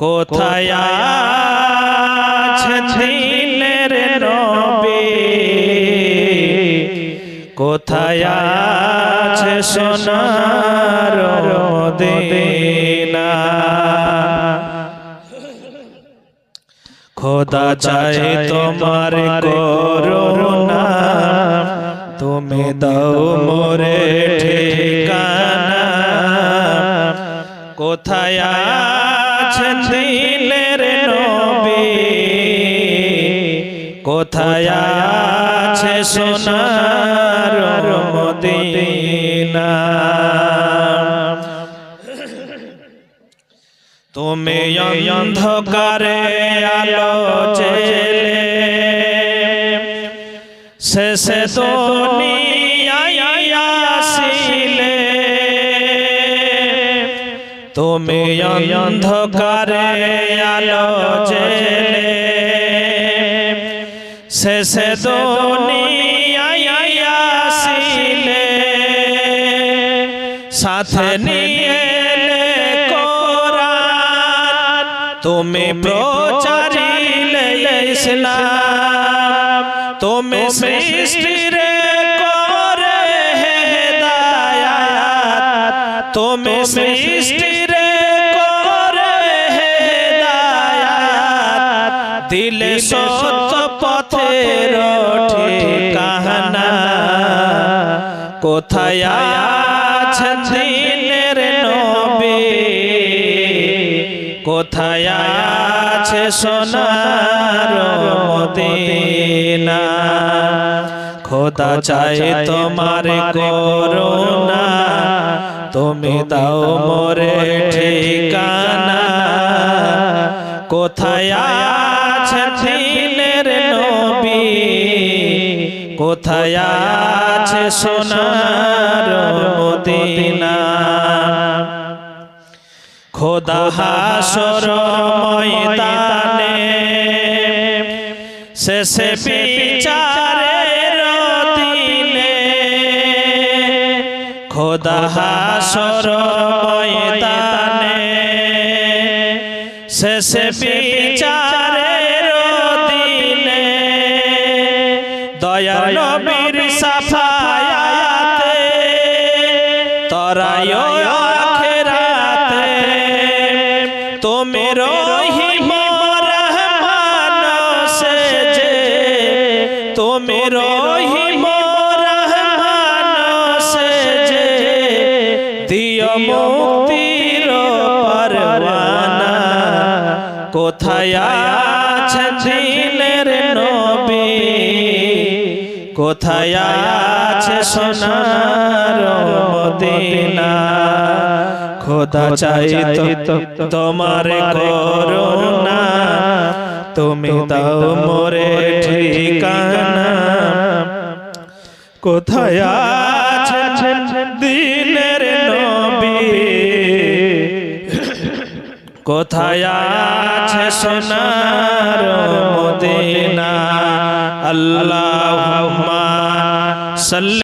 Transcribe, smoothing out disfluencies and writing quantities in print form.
কোথায় আছেন দিনের নবী, কোথায় আছে সোনার মদিনা। খোদা চাই তোমার করুণা, তুমি দাও মোরে ঠিকানা। কোথায় আছেন দিলের নবী, কোথায় আছে সোনার মদিনা। তুমি অন্ধকারে আলো জেলে শেষে দুনিয়ায় আসিলে। তুমি অন্ধকারে আলো জেলে শেষে দুনিয়ায় আসিলে। সাথে নিয়ে তুমি প্রচারিলে ইসলাম। তুমি সৃষ্টির করে হেদায়াত, তুমি সৃষ্টির করে হেদায়াত। দিলে সত্য পথের ঠিকানা, কোথায় আছেন দিনের নবী, কোথায় আছে সোনার মদিনা। খোদা চাই তোমার করুণা, তুমি দাও মোরে ঠিকানা। কোথায় আছে দিনের নবী, কোথায় আছে সোনার মদিনা। খোদা হাসর ময়দানে শেষে বিচারের দিনে। খোদা হাসর ময়দানে শেষে বিচারের দিনে। দয়ার নবীর সাফায়াতে তরায় তুমি রহিম রহমান সেজে, তুমি রহিম রহমান সেজে। দিও মুক্তির পরওয়ানা, কোথায় আছেন দিনের নবী, কোথায় আছে সোনার মদিনা। খোদা চাই তোমার করুণা, তুমি দাও মোরে ঠিকানা। কোথায় আছেন দিনের নবী, কোথায় আছে সোনার মদিনা। আল্লাহুম্মা সাল্লি